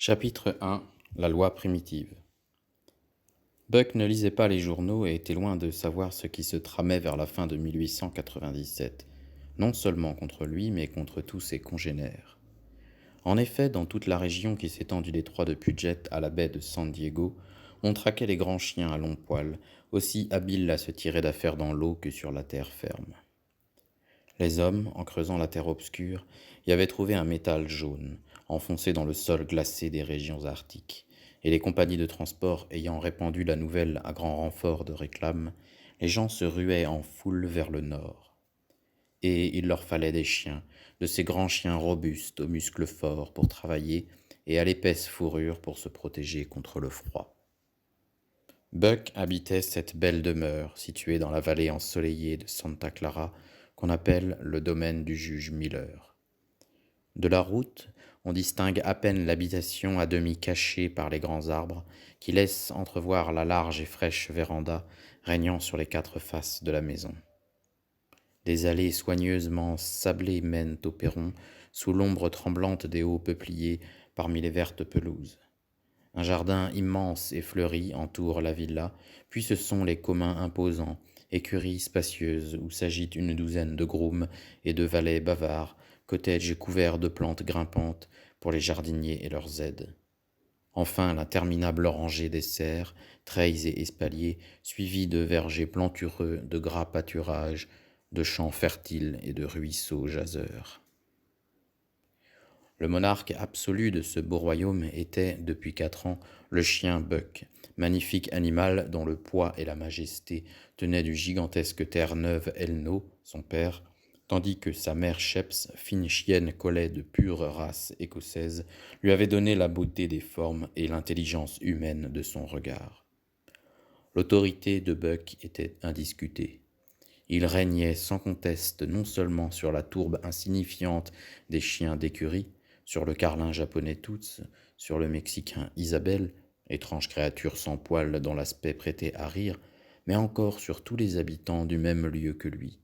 Chapitre 1. La loi primitive. Buck ne lisait pas les journaux et était loin de savoir ce qui se tramait vers la fin de 1897, non seulement contre lui, mais contre tous ses congénères. En effet, dans toute la région qui s'étend du détroit de Puget à la baie de San Diego, on traquait les grands chiens à longs poils, aussi habiles à se tirer d'affaire dans l'eau que sur la terre ferme. Les hommes, en creusant la terre obscure, y avaient trouvé un métal jaune, enfoncé dans le sol glacé des régions arctiques, et les compagnies de transport ayant répandu la nouvelle à grand renfort de réclames, les gens se ruaient en foule vers le nord. Et il leur fallait des chiens, de ces grands chiens robustes aux muscles forts pour travailler et à l'épaisse fourrure pour se protéger contre le froid. Buck habitait cette belle demeure située dans la vallée ensoleillée de Santa Clara qu'on appelle le domaine du juge Miller. De la route, on distingue à peine l'habitation à demi cachée par les grands arbres qui laissent entrevoir la large et fraîche véranda régnant sur les quatre faces de la maison. Des allées soigneusement sablées mènent au perron sous l'ombre tremblante des hauts peupliers parmi les vertes pelouses. Un jardin immense et fleuri entoure la villa, puis ce sont les communs imposants, écuries spacieuses où s'agitent une douzaine de grooms et de valets bavards, cottages couverts de plantes grimpantes pour les jardiniers et leurs aides. Enfin, l'interminable rangée des serres, treilles et espaliers, suivis de vergers plantureux, de gras pâturages, de champs fertiles et de ruisseaux jaseurs. Le monarque absolu de ce beau royaume était, depuis 4 ans, le chien Buck, magnifique animal dont le poids et la majesté tenaient du gigantesque Terre-Neuve Elno, son père, tandis que sa mère Sheps, fine chienne collet de pure race écossaise, lui avait donné la beauté des formes et l'intelligence humaine de son regard. L'autorité de Buck était indiscutée. Il régnait sans conteste non seulement sur la tourbe insignifiante des chiens d'écurie, sur le carlin japonais Toots, sur le mexicain Isabelle, étrange créature sans poils dont l'aspect prêtait à rire, mais encore sur tous les habitants du même lieu que lui.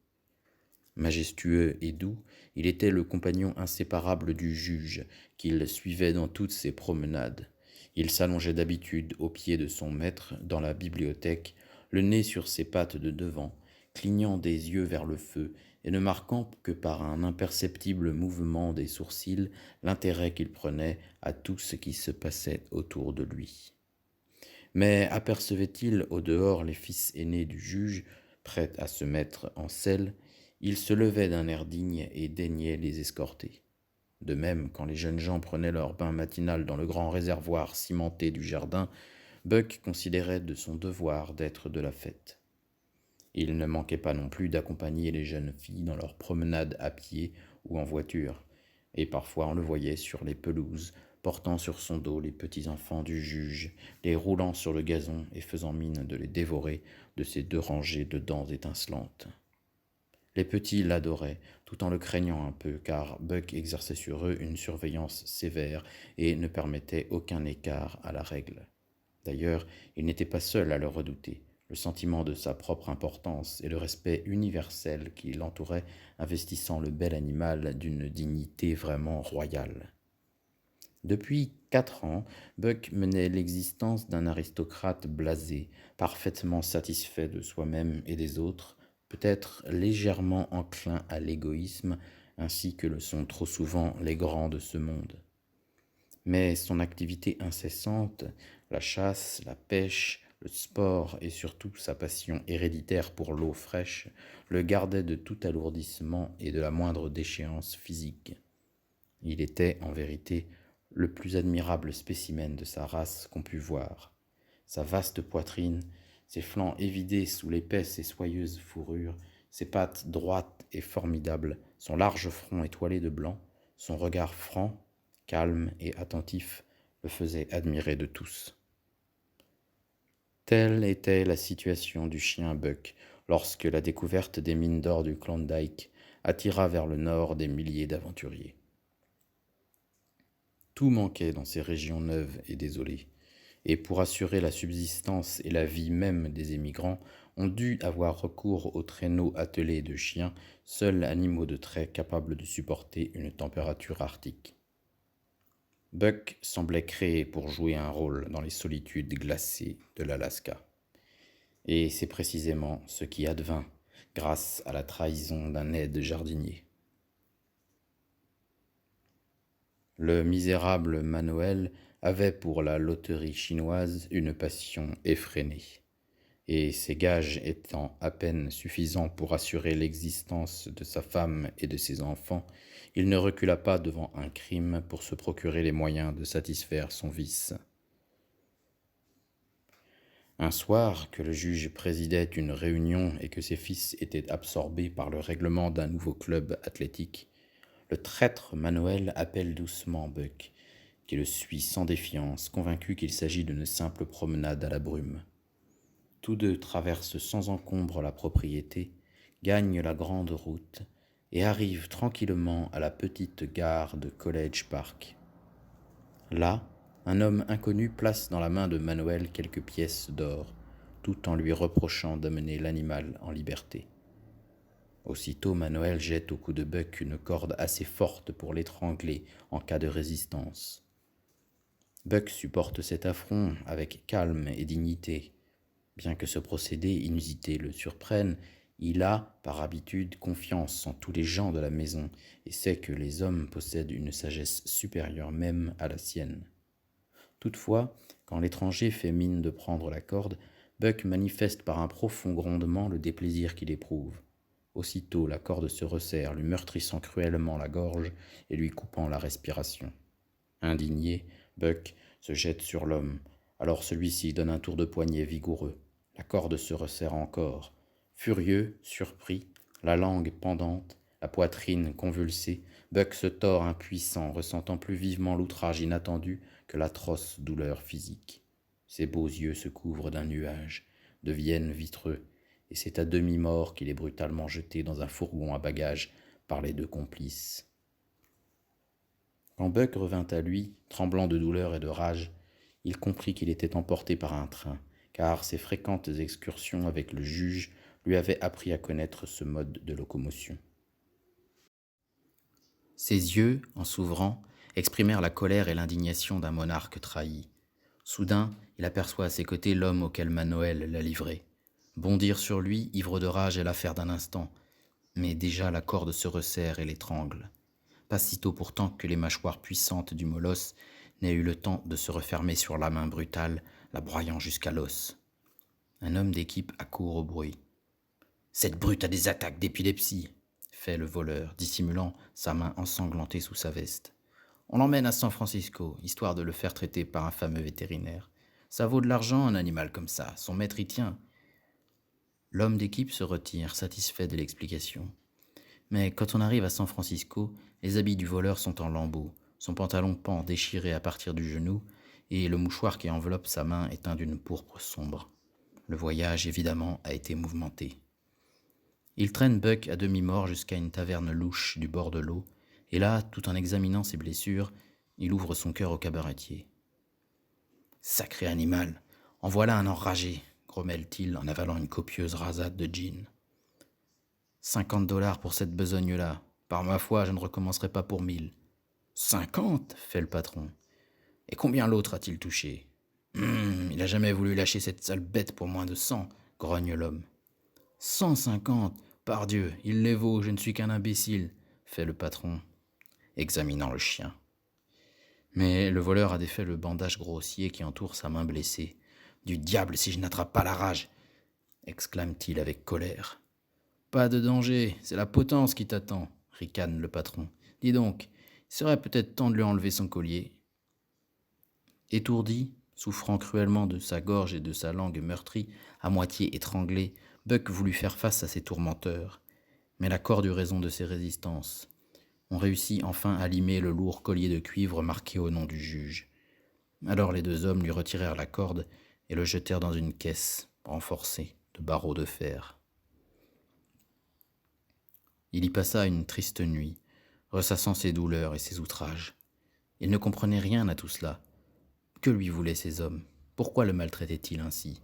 Majestueux et doux, il était le compagnon inséparable du juge, qu'il suivait dans toutes ses promenades. Il s'allongeait d'habitude aux pieds de son maître dans la bibliothèque, le nez sur ses pattes de devant, clignant des yeux vers le feu et ne marquant que par un imperceptible mouvement des sourcils l'intérêt qu'il prenait à tout ce qui se passait autour de lui. Mais apercevait-il au dehors les fils aînés du juge, prêts à se mettre en selle, il se levait d'un air digne et daignait les escorter. De même, quand les jeunes gens prenaient leur bain matinal dans le grand réservoir cimenté du jardin, Buck considérait de son devoir d'être de la fête. Il ne manquait pas non plus d'accompagner les jeunes filles dans leurs promenades à pied ou en voiture, et parfois on le voyait sur les pelouses, portant sur son dos les petits enfants du juge, les roulant sur le gazon et faisant mine de les dévorer de ses 2 rangées de dents étincelantes. Les petits l'adoraient, tout en le craignant un peu, car Buck exerçait sur eux une surveillance sévère et ne permettait aucun écart à la règle. D'ailleurs, il n'était pas seul à le redouter. Le sentiment de sa propre importance et le respect universel qui l'entourait investissant le bel animal d'une dignité vraiment royale. Depuis 4 ans, Buck menait l'existence d'un aristocrate blasé, parfaitement satisfait de soi-même et des autres, peut-être légèrement enclin à l'égoïsme, ainsi que le sont trop souvent les grands de ce monde. Mais son activité incessante, la chasse, la pêche, le sport et surtout sa passion héréditaire pour l'eau fraîche le gardaient de tout alourdissement et de la moindre déchéance physique. Il était, en vérité, le plus admirable spécimen de sa race qu'on pût voir. Sa vaste poitrine, ses flancs évidés sous l'épaisse et soyeuse fourrure, ses pattes droites et formidables, son large front étoilé de blanc, son regard franc, calme et attentif, le faisaient admirer de tous. Telle était la situation du chien Buck lorsque la découverte des mines d'or du Klondike attira vers le nord des milliers d'aventuriers. Tout manquait dans ces régions neuves et désolées, et pour assurer la subsistance et la vie même des émigrants, on dut avoir recours aux traîneaux attelés de chiens, seuls animaux de trait capables de supporter une température arctique. Buck semblait créé pour jouer un rôle dans les solitudes glacées de l'Alaska. Et c'est précisément ce qui advint grâce à la trahison d'un aide jardinier. Le misérable Manuel avait pour la loterie chinoise une passion effrénée, et ses gages étant à peine suffisants pour assurer l'existence de sa femme et de ses enfants, il ne recula pas devant un crime pour se procurer les moyens de satisfaire son vice. Un soir, que le juge présidait une réunion et que ses fils étaient absorbés par le règlement d'un nouveau club athlétique, le traître Manuel appelle doucement Buck, qui le suit sans défiance, convaincu qu'il s'agit d'une simple promenade à la brume. Tous deux traversent sans encombre la propriété, gagnent la grande route et arrivent tranquillement à la petite gare de College Park. Là, un homme inconnu place dans la main de Manuel quelques pièces d'or, tout en lui reprochant d'amener l'animal en liberté. Aussitôt, Manuel jette au cou de Buck une corde assez forte pour l'étrangler en cas de résistance. Buck supporte cet affront avec calme et dignité. Bien que ce procédé inusité le surprenne, il a, par habitude, confiance en tous les gens de la maison et sait que les hommes possèdent une sagesse supérieure même à la sienne. Toutefois, quand l'étranger fait mine de prendre la corde, Buck manifeste par un profond grondement le déplaisir qu'il éprouve. Aussitôt, la corde se resserre, lui meurtrissant cruellement la gorge et lui coupant la respiration. Indigné, Buck se jette sur l'homme. Alors celui-ci donne un tour de poignet vigoureux. La corde se resserre encore. Furieux, surpris, la langue pendante, la poitrine convulsée, Buck se tord impuissant, ressentant plus vivement l'outrage inattendu que l'atroce douleur physique. Ses beaux yeux se couvrent d'un nuage, deviennent vitreux, et c'est à demi-mort qu'il est brutalement jeté dans un fourgon à bagages par les deux complices. Quand Buck revint à lui, tremblant de douleur et de rage, il comprit qu'il était emporté par un train, car ses fréquentes excursions avec le juge lui avaient appris à connaître ce mode de locomotion. Ses yeux, en s'ouvrant, exprimèrent la colère et l'indignation d'un monarque trahi. Soudain, il aperçoit à ses côtés l'homme auquel Manuel l'a livré. Bondir sur lui, ivre de rage, est l'affaire d'un instant, mais déjà la corde se resserre et l'étrangle. Pas sitôt pourtant que les mâchoires puissantes du molosse n'aient eu le temps de se refermer sur la main brutale, la broyant jusqu'à l'os. Un homme d'équipe accourt au bruit. « Cette brute a des attaques d'épilepsie !» fait le voleur, dissimulant sa main ensanglantée sous sa veste. « On l'emmène à San Francisco, histoire de le faire traiter par un fameux vétérinaire. Ça vaut de l'argent, un animal comme ça, son maître y tient. » L'homme d'équipe se retire, satisfait de l'explication. Mais quand on arrive à San Francisco, les habits du voleur sont en lambeaux, son pantalon pend déchiré à partir du genou, et le mouchoir qui enveloppe sa main est teint d'une pourpre sombre. Le voyage, évidemment, a été mouvementé. Il traîne Buck à demi-mort jusqu'à une taverne louche du bord de l'eau, et là, tout en examinant ses blessures, il ouvre son cœur au cabaretier. « Sacré animal, en voilà un enragé !» grommelle-t-il en avalant une copieuse rasade de gin. « $50 pour cette besogne-là. Par ma foi, je ne recommencerai pas pour 1000. »« 50 » fait le patron. « Et combien l'autre a-t-il touché ?»« Il n'a jamais voulu lâcher cette sale bête pour moins de 100, » grogne l'homme. « 150 ! Pardieu, il les vaut, je ne suis qu'un imbécile, » fait le patron, examinant le chien. Mais le voleur a défait le bandage grossier qui entoure sa main blessée. « Du diable si je n'attrape pas la rage !» exclame-t-il avec colère. « Pas de danger, c'est la potence qui t'attend, » ricane le patron. « Dis donc, il serait peut-être temps de lui enlever son collier. » Étourdi, souffrant cruellement de sa gorge et de sa langue meurtrie, à moitié étranglée, Buck voulut faire face à ses tourmenteurs. Mais la corde eut raison de ses résistances. On réussit enfin à limer le lourd collier de cuivre marqué au nom du juge. Alors les deux hommes lui retirèrent la corde et le jetèrent dans une caisse renforcée de barreaux de fer. Il y passa une triste nuit, ressassant ses douleurs et ses outrages. Il ne comprenait rien à tout cela. Que lui voulaient ces hommes? Pourquoi le maltraitaient-ils ainsi?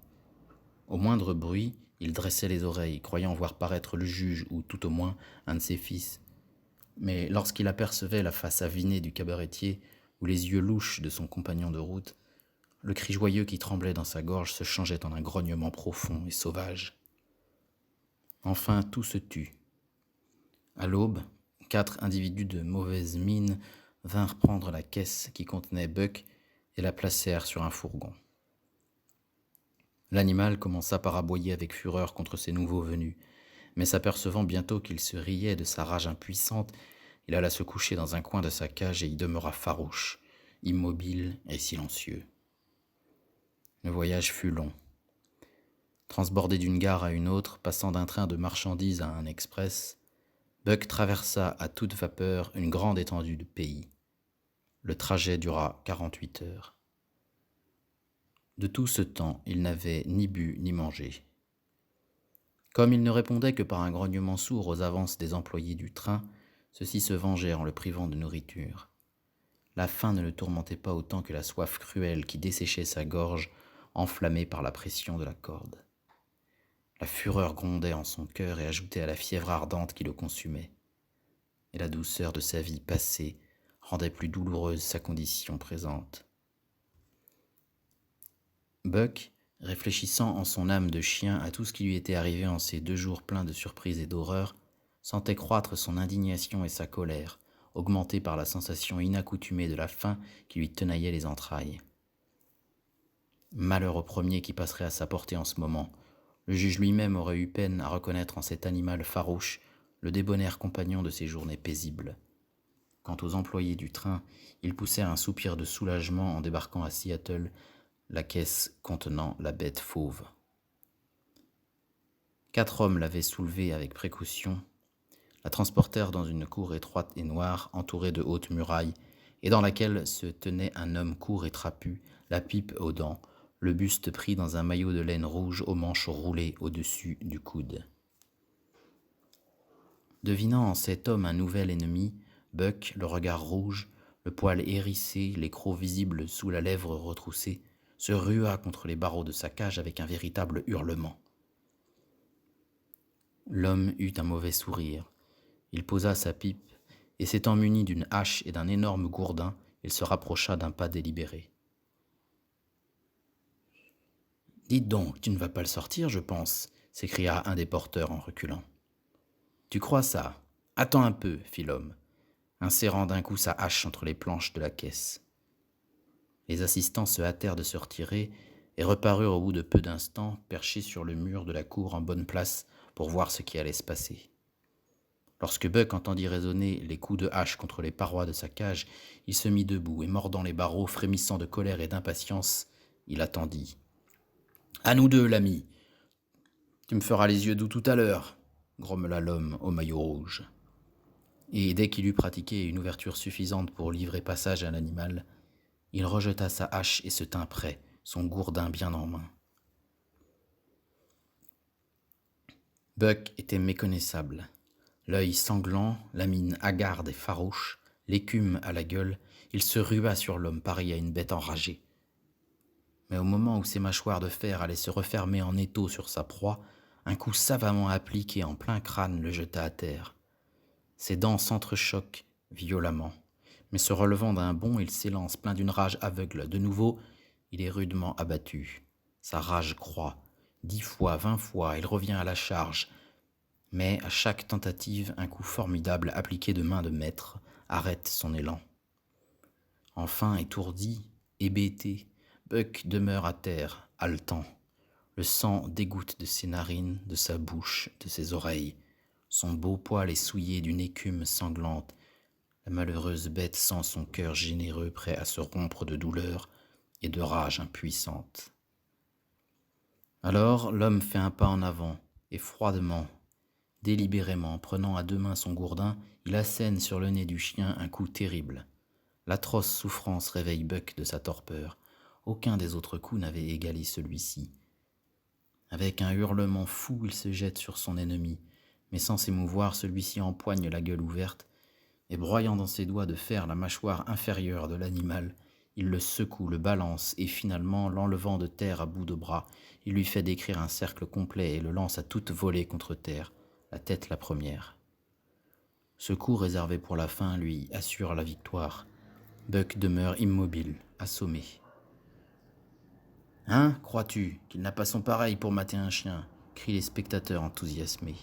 Au moindre bruit, il dressait les oreilles, croyant voir paraître le juge ou tout au moins un de ses fils. Mais lorsqu'il apercevait la face avinée du cabaretier ou les yeux louches de son compagnon de route, le cri joyeux qui tremblait dans sa gorge se changeait en un grognement profond et sauvage. Enfin, tout se tut. À l'aube, 4 individus de mauvaise mine vinrent prendre la caisse qui contenait Buck et la placèrent sur un fourgon. L'animal commença par aboyer avec fureur contre ses nouveaux venus, mais s'apercevant bientôt qu'il se riait de sa rage impuissante, il alla se coucher dans un coin de sa cage et y demeura farouche, immobile et silencieux. Le voyage fut long. Transbordé d'une gare à une autre, passant d'un train de marchandises à un express, Buck traversa à toute vapeur une grande étendue de pays. Le trajet dura 48 heures. De tout ce temps, il n'avait ni bu ni mangé. Comme il ne répondait que par un grognement sourd aux avances des employés du train, ceux-ci se vengèrent en le privant de nourriture. La faim ne le tourmentait pas autant que la soif cruelle qui desséchait sa gorge, enflammée par la pression de la corde. La fureur grondait en son cœur et ajoutait à la fièvre ardente qui le consumait. Et la douceur de sa vie passée rendait plus douloureuse sa condition présente. Buck, réfléchissant en son âme de chien à tout ce qui lui était arrivé en ces 2 jours pleins de surprises et d'horreur, sentait croître son indignation et sa colère, augmentée par la sensation inaccoutumée de la faim qui lui tenaillait les entrailles. Malheur au premier qui passerait à sa portée en ce moment. Le juge lui-même aurait eu peine à reconnaître en cet animal farouche le débonnaire compagnon de ses journées paisibles. Quant aux employés du train, ils poussèrent un soupir de soulagement en débarquant à Seattle la caisse contenant la bête fauve. 4 hommes l'avaient soulevée avec précaution, la transportèrent dans une cour étroite et noire, entourée de hautes murailles, et dans laquelle se tenait un homme court et trapu, la pipe aux dents, le buste pris dans un maillot de laine rouge aux manches roulées au-dessus du coude. Devinant en cet homme un nouvel ennemi, Buck, le regard rouge, le poil hérissé, les crocs visibles sous la lèvre retroussée, se rua contre les barreaux de sa cage avec un véritable hurlement. L'homme eut un mauvais sourire. Il posa sa pipe, et s'étant muni d'une hache et d'un énorme gourdin, il se rapprocha d'un pas délibéré. « Dites donc, tu ne vas pas le sortir, je pense, » s'écria un des porteurs en reculant. « Tu crois ça ? Attends un peu, » fit l'homme, insérant d'un coup sa hache entre les planches de la caisse. Les assistants se hâtèrent de se retirer et reparurent au bout de peu d'instants, perchés sur le mur de la cour en bonne place pour voir ce qui allait se passer. Lorsque Buck entendit résonner les coups de hache contre les parois de sa cage, il se mit debout et, mordant les barreaux, frémissant de colère et d'impatience, il attendit. « À nous deux, l'ami. Tu me feras les yeux doux tout à l'heure, » grommela l'homme au maillot rouge. Et dès qu'il eut pratiqué une ouverture suffisante pour livrer passage à l'animal, il rejeta sa hache et se tint prêt, son gourdin bien en main. Buck était méconnaissable. L'œil sanglant, la mine hagarde et farouche, l'écume à la gueule, il se rua sur l'homme pareil à une bête enragée. Mais au moment où ses mâchoires de fer allaient se refermer en étau sur sa proie, un coup savamment appliqué en plein crâne le jeta à terre. Ses dents s'entrechoquent violemment, mais se relevant d'un bond, il s'élance plein d'une rage aveugle. De nouveau, il est rudement abattu. Sa rage croît. 10 fois, 20 fois, il revient à la charge. Mais à chaque tentative, un coup formidable appliqué de main de maître arrête son élan. Enfin, étourdi, hébété, Buck demeure à terre, haletant. Le sang dégoutte de ses narines, de sa bouche, de ses oreilles. Son beau poil est souillé d'une écume sanglante. La malheureuse bête sent son cœur généreux prêt à se rompre de douleur et de rage impuissante. Alors l'homme fait un pas en avant, et froidement, délibérément, prenant à 2 mains son gourdin, il assène sur le nez du chien un coup terrible. L'atroce souffrance réveille Buck de sa torpeur. Aucun des autres coups n'avait égalé celui-ci. Avec un hurlement fou, il se jette sur son ennemi, mais sans s'émouvoir, celui-ci empoigne la gueule ouverte, et broyant dans ses doigts de fer la mâchoire inférieure de l'animal, il le secoue, le balance, et finalement, l'enlevant de terre à bout de bras, il lui fait décrire un cercle complet et le lance à toute volée contre terre, la tête la première. Ce coup réservé pour la fin lui assure la victoire. Buck demeure immobile, assommé. « Hein, crois-tu qu'il n'a pas son pareil pour mater un chien ?» crient les spectateurs enthousiasmés.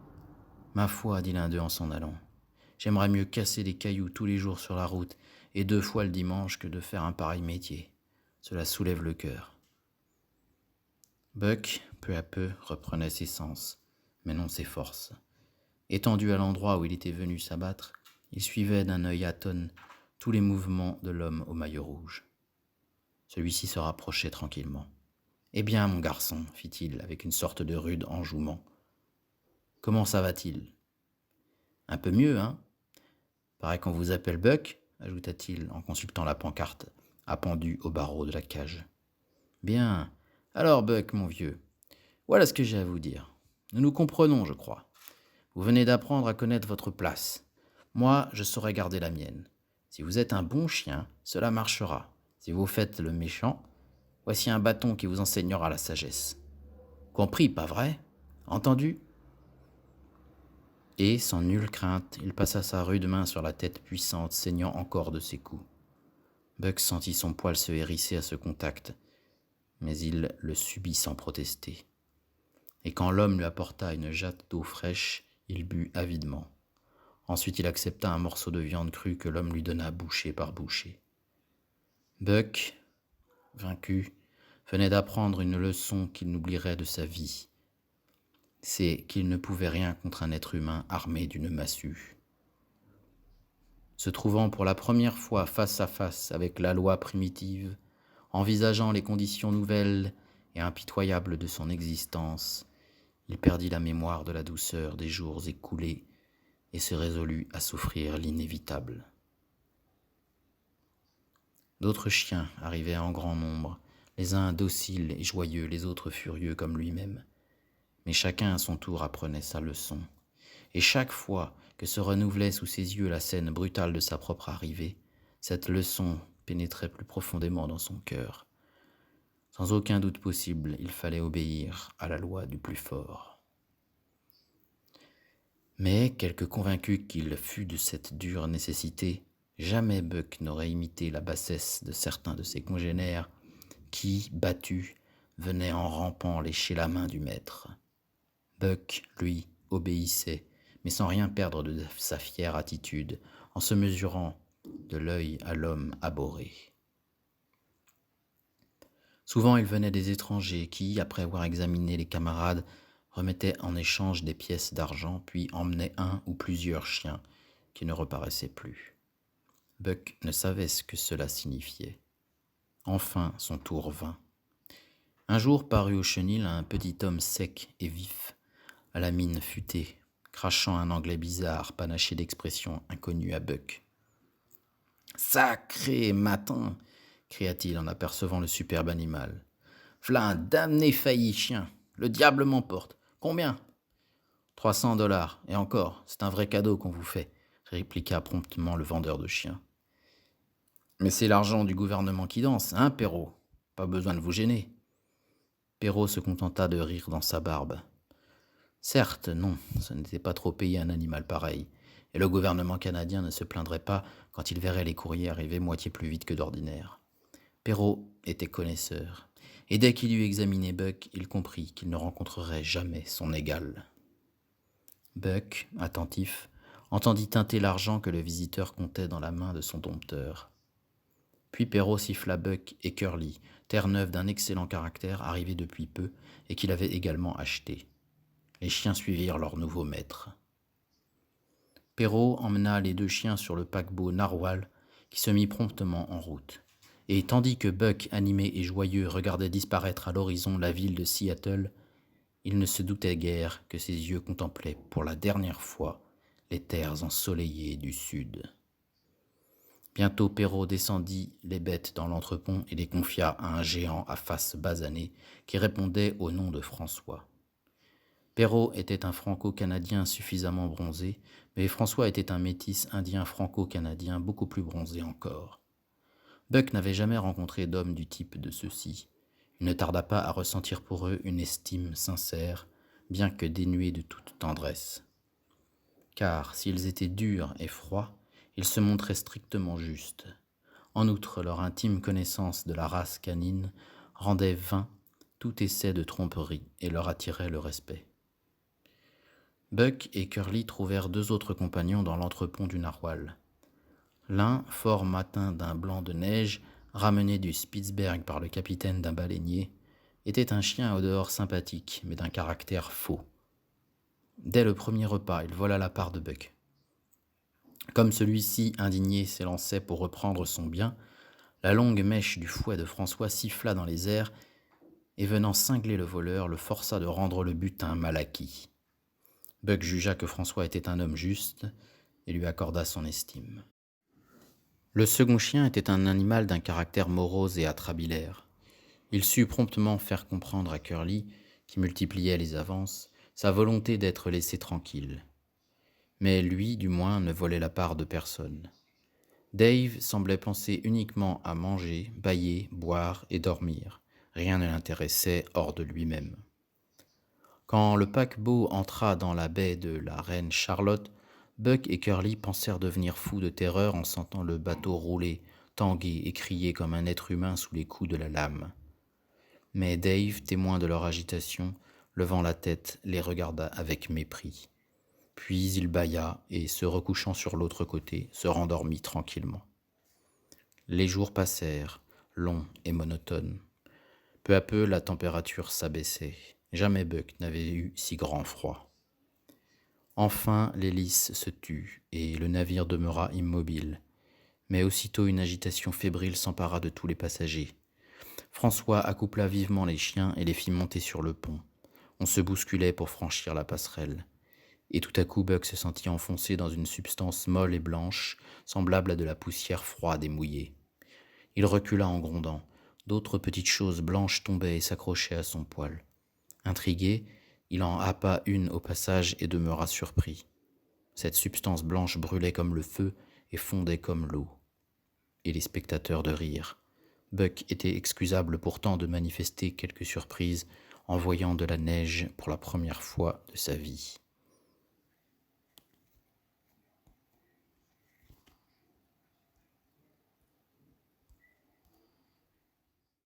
« Ma foi, dit l'un d'eux en s'en allant, j'aimerais mieux casser des cailloux tous les jours sur la route et 2 fois le dimanche que de faire un pareil métier. Cela soulève le cœur. » Buck, peu à peu, reprenait ses sens, mais non ses forces. Étendu à l'endroit où il était venu s'abattre, il suivait d'un œil atone tous les mouvements de l'homme au maillot rouge. Celui-ci se rapprochait tranquillement. « Eh bien, mon garçon, fit-il avec une sorte de rude enjouement. Comment ça va-t-il ? Un peu mieux, hein ? Paraît qu'on vous appelle Buck, ajouta-t-il en consultant la pancarte appendue au barreau de la cage. Bien. Alors, Buck, mon vieux, voilà ce que j'ai à vous dire. Nous nous comprenons, je crois. Vous venez d'apprendre à connaître votre place. Moi, je saurai garder la mienne. Si vous êtes un bon chien, cela marchera. Si vous faites le méchant, voici un bâton qui vous enseignera la sagesse. Compris, pas vrai ? Entendu ? Et, sans nulle crainte, il passa sa rude main sur la tête puissante, saignant encore de ses coups. Buck sentit son poil se hérisser à ce contact, mais il le subit sans protester. Et quand l'homme lui apporta une jatte d'eau fraîche, il but avidement. Ensuite, il accepta un morceau de viande crue que l'homme lui donna bouchée par bouchée. Buck, vaincu, venait d'apprendre une leçon qu'il n'oublierait de sa vie. C'est qu'il ne pouvait rien contre un être humain armé d'une massue. Se trouvant pour la première fois face à face avec la loi primitive, envisageant les conditions nouvelles et impitoyables de son existence, il perdit la mémoire de la douceur des jours écoulés et se résolut à souffrir l'inévitable. D'autres chiens arrivaient en grand nombre, les uns dociles et joyeux, les autres furieux comme lui-même. Mais chacun à son tour apprenait sa leçon. Et chaque fois que se renouvelait sous ses yeux la scène brutale de sa propre arrivée, cette leçon pénétrait plus profondément dans son cœur. Sans aucun doute possible, il fallait obéir à la loi du plus fort. Mais, quelque convaincu qu'il fût de cette dure nécessité, jamais Buck n'aurait imité la bassesse de certains de ses congénères qui, battus, venaient en rampant lécher la main du maître. Buck, lui, obéissait, mais sans rien perdre de sa fière attitude, en se mesurant de l'œil à l'homme abhorré. Souvent, il venait des étrangers qui, après avoir examiné les camarades, remettaient en échange des pièces d'argent, puis emmenaient un ou plusieurs chiens qui ne reparaissaient plus. Buck ne savait ce que cela signifiait. Enfin, son tour vint. Un jour parut au chenil un petit homme sec et vif, à la mine futée, crachant un anglais bizarre, panaché d'expressions inconnues à Buck. « Sacré matin !» cria-t-il en apercevant le superbe animal. « V'là un damné failli chien. Le diable m'emporte. Combien ? 300 $. Et encore, c'est un vrai cadeau qu'on vous fait, répliqua promptement le vendeur de chiens. Mais c'est l'argent du gouvernement qui danse, hein, Perrault ? Pas besoin de vous gêner. Perrault se contenta de rire dans sa barbe. Certes, non, ce n'était pas trop payer un animal pareil, et le gouvernement canadien ne se plaindrait pas quand il verrait les courriers arriver moitié plus vite que d'ordinaire. Perrault était connaisseur, et dès qu'il eut examiné Buck, il comprit qu'il ne rencontrerait jamais son égal. Buck, attentif, entendit tinter l'argent que le visiteur comptait dans la main de son dompteur. Puis Perrault siffla Buck et Curly, Terre-Neuve d'un excellent caractère arrivé depuis peu et qu'il avait également acheté. Les chiens suivirent leur nouveau maître. Perrault emmena les 2 chiens sur le paquebot Narwhal qui se mit promptement en route. Et tandis que Buck, animé et joyeux, regardait disparaître à l'horizon la ville de Seattle, il ne se doutait guère que ses yeux contemplaient pour la dernière fois les terres ensoleillées du sud. Bientôt Perrault descendit les bêtes dans l'entrepont et les confia à un géant à face basanée qui répondait au nom de François. Perrault était un franco-canadien suffisamment bronzé, mais François était un métis indien franco-canadien beaucoup plus bronzé encore. Buck n'avait jamais rencontré d'homme du type de ceux-ci. Il ne tarda pas à ressentir pour eux une estime sincère, bien que dénuée de toute tendresse. Car s'ils étaient durs et froids, ils se montraient strictement justes. En outre, leur intime connaissance de la race canine rendait vain tout essai de tromperie et leur attirait le respect. Buck et Curly trouvèrent 2 autres compagnons dans l'entrepont du narwal. L'un, fort matin d'un blanc de neige, ramené du Spitzberg par le capitaine d'un baleinier, était un chien à odeur sympathique, mais d'un caractère faux. Dès le premier repas, il vola la part de Buck. Comme celui-ci, indigné, s'élançait pour reprendre son bien, la longue mèche du fouet de François siffla dans les airs et, venant cingler le voleur, le força de rendre le butin mal acquis. Buck jugea que François était un homme juste et lui accorda son estime. Le second chien était un animal d'un caractère morose et atrabilaire. Il sut promptement faire comprendre à Curly, qui multipliait les avances, sa volonté d'être laissé tranquille. Mais lui, du moins, ne volait la part de personne. Dave semblait penser uniquement à manger, bâiller, boire et dormir. Rien ne l'intéressait hors de lui-même. Quand le paquebot entra dans la baie de la Reine Charlotte, Buck et Curly pensèrent devenir fous de terreur en sentant le bateau rouler, tanguer et crier comme un être humain sous les coups de la lame. Mais Dave, témoin de leur agitation, levant la tête, les regarda avec mépris. Puis il bâilla et, se recouchant sur l'autre côté, se rendormit tranquillement. Les jours passèrent, longs et monotones. Peu à peu, la température s'abaissait. Jamais Buck n'avait eu si grand froid. Enfin, l'hélice se tut et le navire demeura immobile. Mais aussitôt une agitation fébrile s'empara de tous les passagers. François accoupla vivement les chiens et les fit monter sur le pont. On se bousculait pour franchir la passerelle. Et tout à coup, Buck se sentit enfoncé dans une substance molle et blanche, semblable à de la poussière froide et mouillée. Il recula en grondant. D'autres petites choses blanches tombaient et s'accrochaient à son poil. Intrigué, il en happa une au passage et demeura surpris. Cette substance blanche brûlait comme le feu et fondait comme l'eau. Et les spectateurs de rire. Buck était excusable pourtant de manifester quelque surprise en voyant de la neige pour la première fois de sa vie.